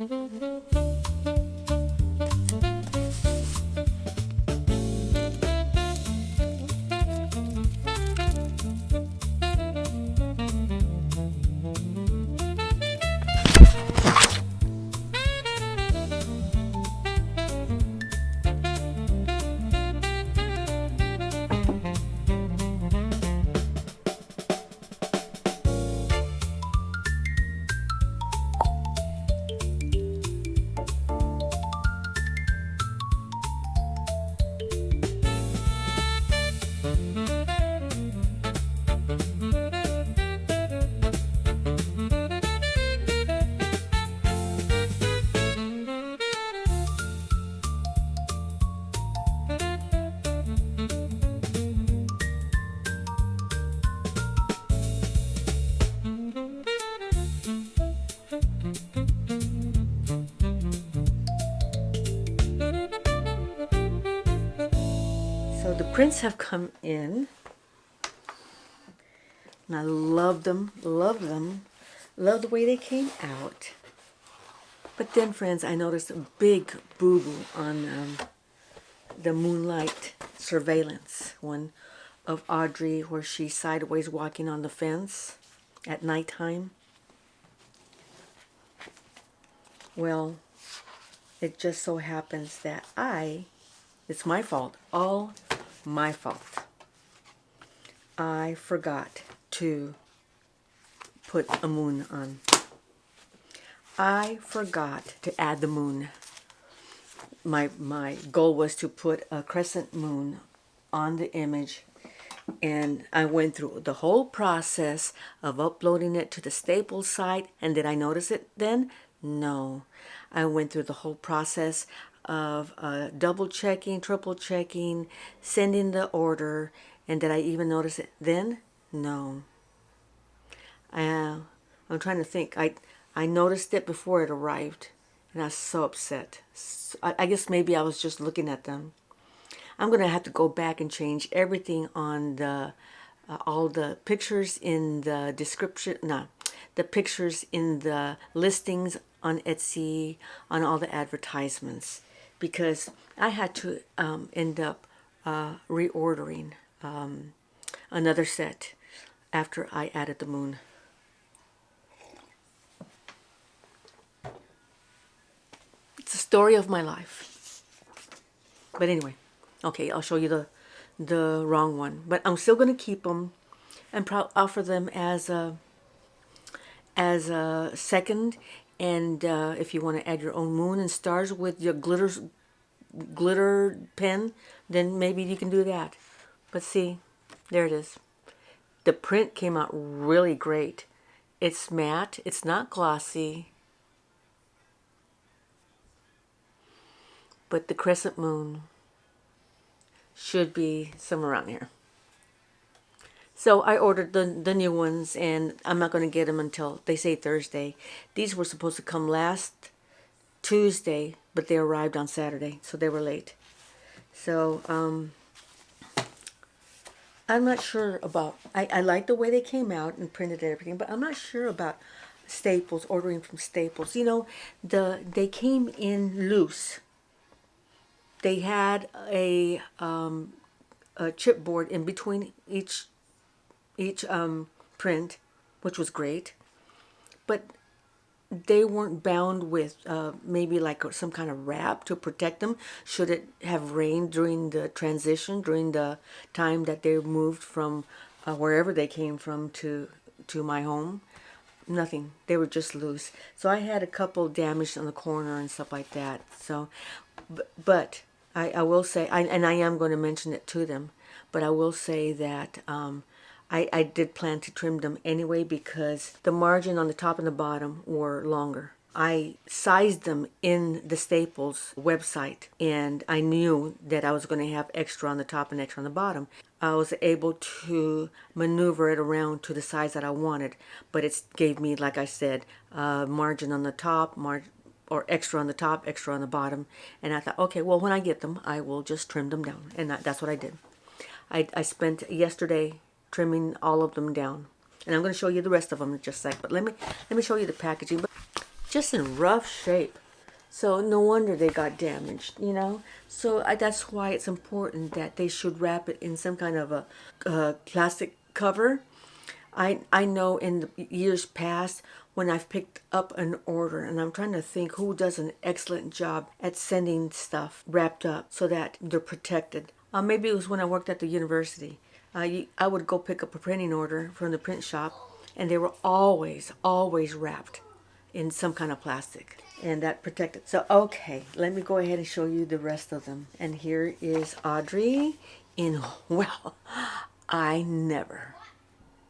So the prints have come in, and I love them, love the way they came out. But then, friends, I noticed a big boo-boo on the Moonlight Surveillance one of Audrey, where she's sideways walking on the fence at nighttime. Well, it just so happens that it's my fault, all my fault. I forgot to put a moon on. I forgot to add the moon. My goal was to put a crescent moon on the image, and I went through the whole process of uploading it to the Staples site. And did I notice it then? No. I went through the whole process of double checking, triple checking, sending the order. And did I even notice it then? No. I'm trying to think. I noticed it before it arrived, and I was so upset. I guess maybe I was just looking at them. I'm going to have to go back and change everything on the all the pictures in the description. No, the pictures in the listings on Etsy, on all the advertisements, because I had to end up reordering another set after I added the moon. It's the story of my life. But anyway, okay, I'll show you the wrong one. But I'm still going to keep them and offer them as a second. And if you want to add your own moon and stars with your glitter pen, then maybe you can do that. But see, there it is. The print came out really great. It's matte. It's not glossy. But the crescent moon should be somewhere around here. So I ordered the new ones, and I'm not going to get them until, they say, Thursday. These were supposed to come last Tuesday, but they arrived on Saturday, so they were late. So I'm not sure about, I like the way they came out and printed everything, but I'm not sure about Staples, ordering from Staples. You know, they came in loose. They had a chipboard in between each print, which was great, but they weren't bound with maybe like some kind of wrap to protect them should it have rained during the transition, during the time that they moved from wherever they came from to my home. Nothing. They were just loose. So I had a couple damaged on the corner and stuff like that. So, but I will say, and I am going to mention it to them, but I will say that I did plan to trim them anyway, because the margin on the top and the bottom were longer. I sized them in the Staples website, and I knew that I was going to have extra on the top and extra on the bottom. I was able to maneuver it around to the size that I wanted, but it gave me, like I said, margin on the top, or extra on the top, extra on the bottom. And I thought, okay, well, when I get them, I will just trim them down. And that's what I did. I spent yesterday trimming all of them down. And I'm going to show you the rest of them in just a sec. But let me show you the packaging. But just in rough shape. So no wonder they got damaged, you know. So that's why it's important that they should wrap it in some kind of a plastic cover. I know in the years past when I've picked up an order, and I'm trying to think who does an excellent job at sending stuff wrapped up so that they're protected. Maybe it was when I worked at the university. I would go pick up a printing order from the print shop, and they were always wrapped in some kind of plastic, and that protected. So okay, let me go ahead and show you the rest of them. And here is Audrey in, well, I never.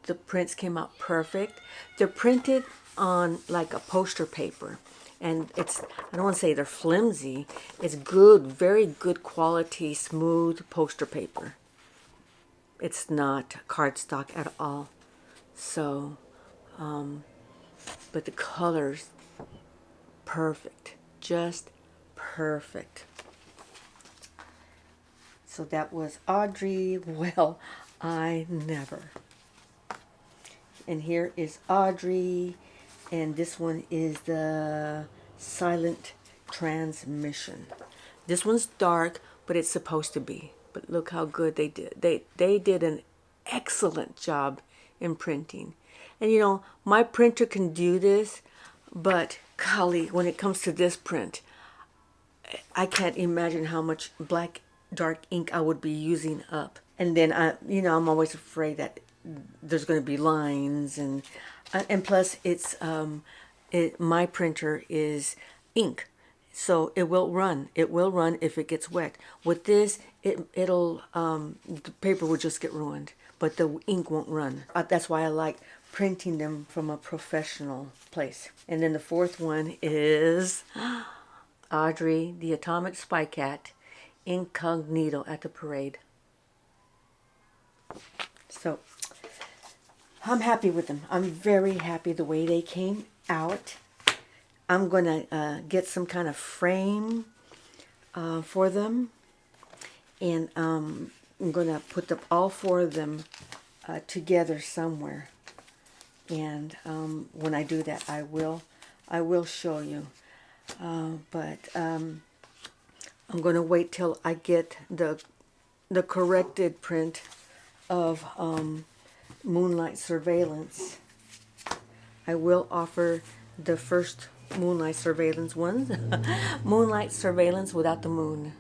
The prints came out perfect. They're printed on like a poster paper, and it's, I don't want to say they're flimsy, it's good, very good quality, smooth poster paper. It's not cardstock at all. So but the colors, perfect, just perfect. So that was Audrey, well, I never. And here is Audrey, and this one is the Silent Transmission. This one's dark, but it's supposed to be. But look how good they did. They did an excellent job in printing. And you know, my printer can do this, but golly, when it comes to this print, I can't imagine how much black dark ink I would be using up. And then I'm always afraid that there's going to be lines, and plus it's my printer is ink, so it will run. It will run if it gets wet. With this, it'll the paper will just get ruined, but the ink won't run. That's why I like printing them from a professional place. And then the fourth one is Audrey, the Atomic Spy Cat, incognito at the parade. So I'm happy with them. I'm very happy the way they came out. I'm going to get some kind of frame for them. And I'm going to put all four of them together somewhere. And when I do that, I will show you. But I'm going to wait till I get the corrected print of Moonlight Surveillance. I will offer the first Moonlight Surveillance ones. Moonlight Surveillance without the moon.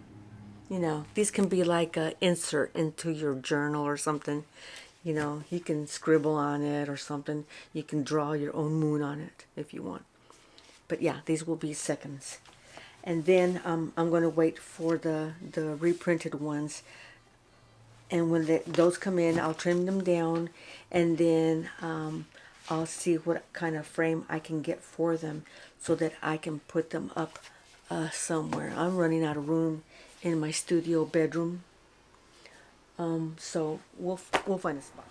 You know, these can be like an insert into your journal or something. You know, you can scribble on it or something. You can draw your own moon on it if you want. But yeah, these will be seconds. And then I'm going to wait for the reprinted ones. And when those come in, I'll trim them down, and then I'll see what kind of frame I can get for them so that I can put them up somewhere. I'm running out of room in my studio bedroom, so we'll find a spot.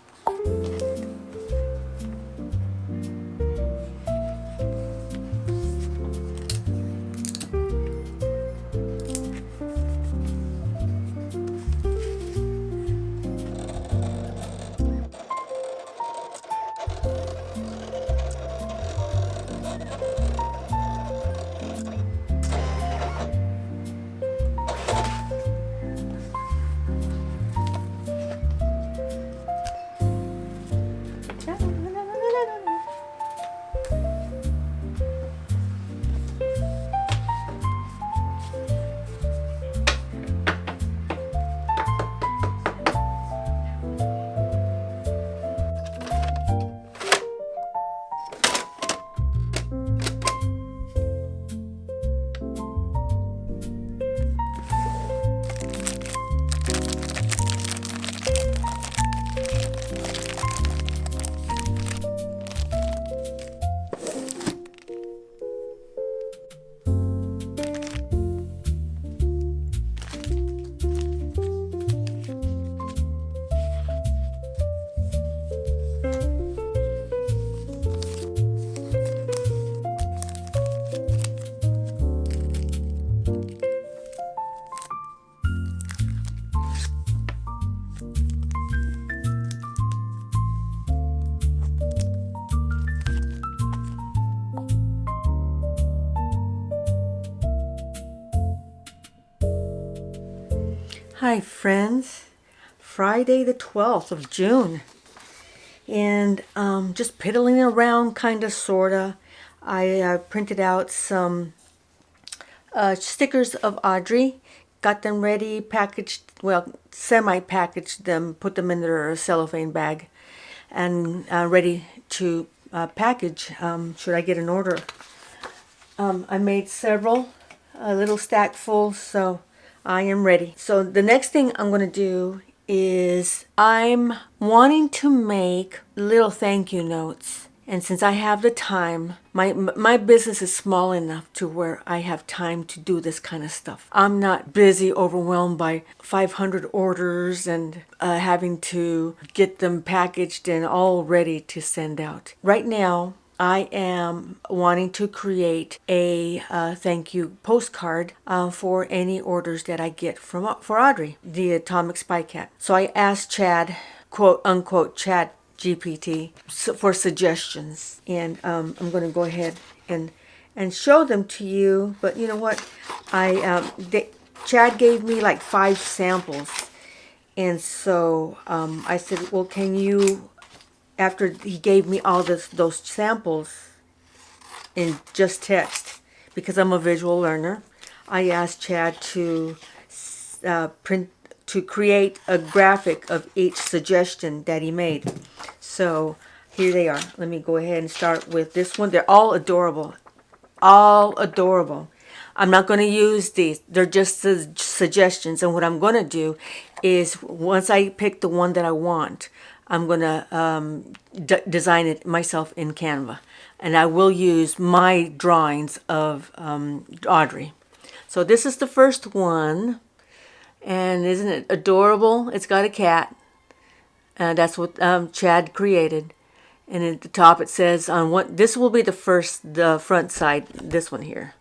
Hi friends, Friday the 12th of June, and just piddling around kind of sorta. I printed out some stickers of Audrey, got them ready, packaged, well, semi-packaged them, put them in their cellophane bag, and ready to package should I get an order. I made several, a little stack full, so I am ready. So the next thing I'm going to do is I'm wanting to make little thank you notes. And since I have the time, my business is small enough to where I have time to do this kind of stuff. I'm not busy, overwhelmed by 500 orders and having to get them packaged and all ready to send out. Right now, I am wanting to create a thank you postcard for any orders that I get for Audrey, the Atomic Spy Cat. So I asked Chad, quote unquote, Chad GPT for suggestions, and I'm going to go ahead and show them to you. But you know what? Chad gave me like 5 samples, and so I said, well, can you? After he gave me all those samples in just text, because I'm a visual learner, I asked Chad to create a graphic of each suggestion that he made. So here they are. Let me go ahead and start with this one. They're all adorable. All adorable. I'm not going to use these. They're just suggestions. And what I'm going to do is once I pick the one that I want, I'm going to design it myself in Canva. And I will use my drawings of Audrey. So this is the first one. And isn't it adorable? It's got a cat. That's what Chad created. And at the top it says, this will be the front side, this one here.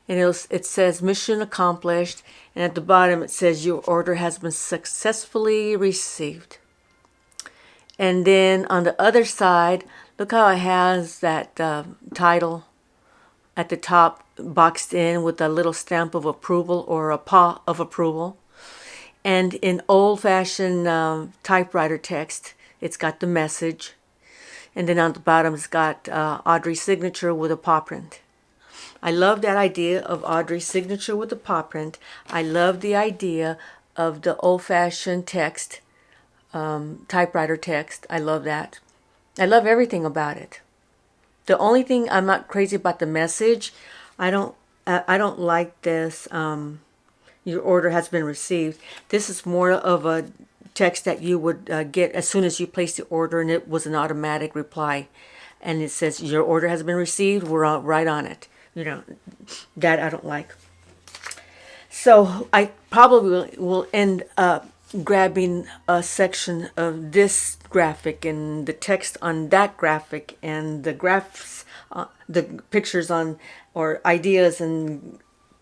And it says mission accomplished. And at the bottom it says your order has been successfully received. And then on the other side, look how it has that title at the top boxed in with a little stamp of approval or a paw of approval. And in old-fashioned typewriter text, it's got the message. And then on the bottom, it's got Audrey's signature with a paw print. I love that idea of Audrey's signature with a paw print. I love the idea of the old-fashioned text, typewriter text. I love that. I love everything about it. The only thing I'm not crazy about the message. I don't like this. Your order has been received. This is more of a text that you would get as soon as you place the order, and it was an automatic reply. And it says, your order has been received. We're right on it. You know, that I don't like. So I probably will end up grabbing a section of this graphic and the text on that graphic and the graphs, the pictures on, or ideas and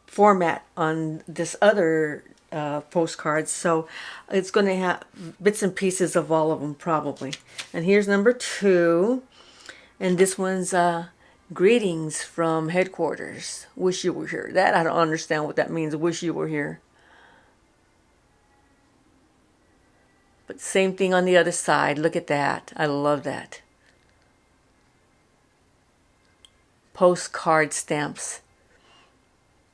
format on this other postcards. So it's going to have bits and pieces of all of them probably. And here's number 2, and this one's greetings from headquarters. Wish you were here. That I don't understand what that means. Wish you were here. But same thing on the other side. Look at that. I love that. Postcard stamps.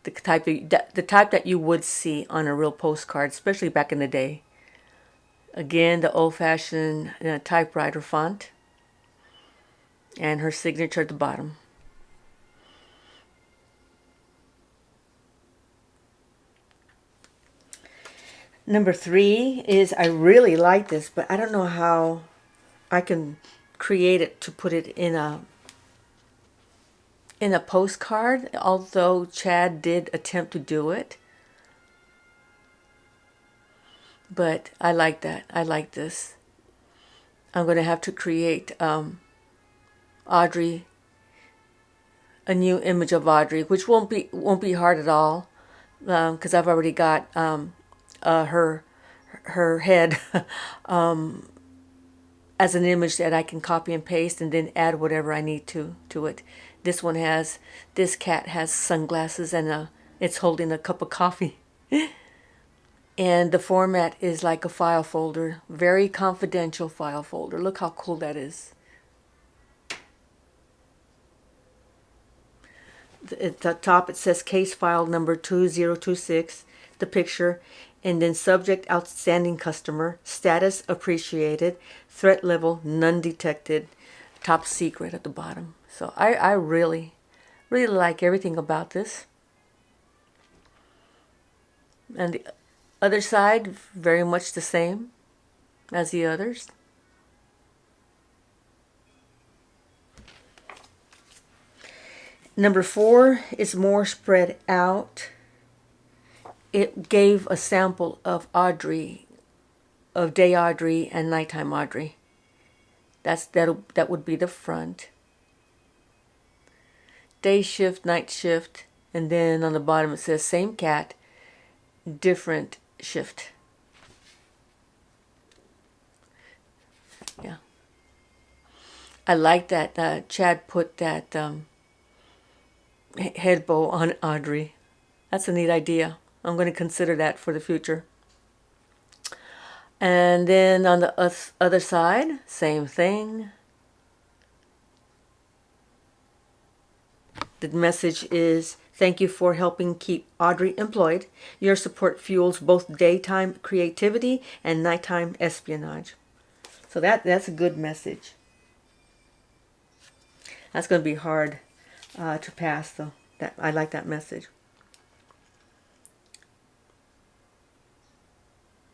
The type that you would see on a real postcard, especially back in the day. Again, the old-fashioned typewriter font. And her signature at the bottom. Number 3 is, I really like this, but I don't know how I can create it to put it in a postcard, although Chad did attempt to do it. But I like that. I like this. I'm going to have to create Audrey, a new image of Audrey, which won't be hard at all, because I've already got her head as an image that I can copy and paste and then add whatever I need to it. This cat has sunglasses and it's holding a cup of coffee. And the format is like a file folder, very confidential file folder. Look how cool that is. At the top it says case file number 2026, the picture, and then subject outstanding customer, status appreciated, threat level none detected, top secret at the bottom. So I really like everything about this. And the other side, very much the same as the others. Number 4 is more spread out. It gave a sample of Audrey, of day Audrey and nighttime Audrey. That would be the front. Day shift, night shift, and then on the bottom it says same cat, different shift. Yeah. I like that Chad put that head bow on Audrey. That's a neat idea. I'm going to consider that for the future. And then on the other side, same thing. The message is, thank you for helping keep Audrey employed. Your support fuels both daytime creativity and nighttime espionage. So that's a good message. That's going to be hard to pass, though. I like that message.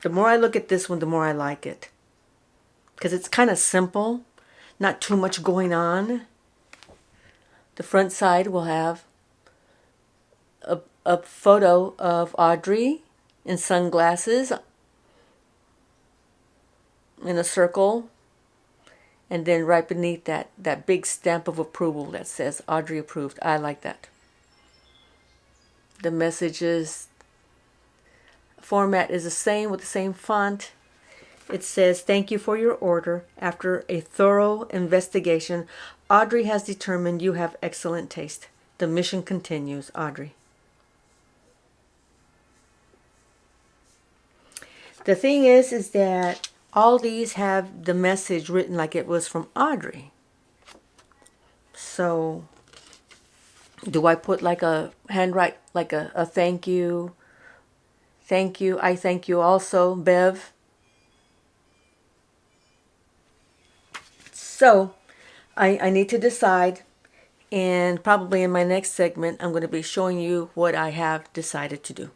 The more I look at this one, the more I like it. Because it's kind of simple, not too much going on. The front side will have a photo of Audrey in sunglasses in a circle. And then right beneath that big stamp of approval that says Audrey approved. I like that. The messages format is the same with the same font. It says, thank you for your order. After a thorough investigation, Audrey has determined you have excellent taste. The mission continues, Audrey. The thing is that all these have the message written like it was from Audrey. So, do I put like a handwrite, like a thank you? Thank you. I thank you also, Bev. So, I need to decide, and probably in my next segment, I'm going to be showing you what I have decided to do.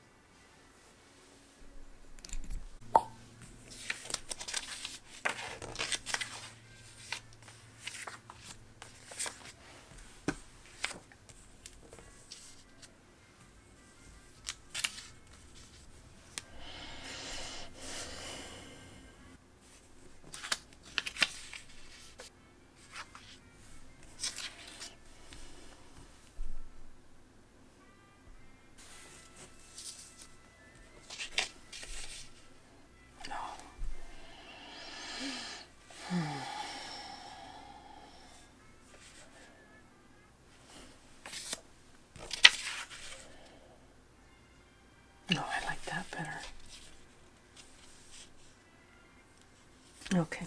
No, I like that better. Okay.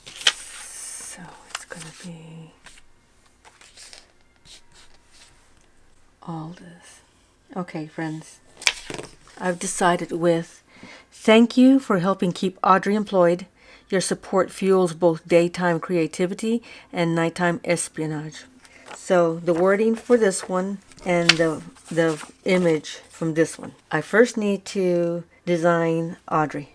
So it's going to be all this. Okay, friends. I've decided with, thank you for helping keep Audrey employed. Your support fuels both daytime creativity and nighttime espionage. So the wording for this one and the image from this one. I first need to design Audrey.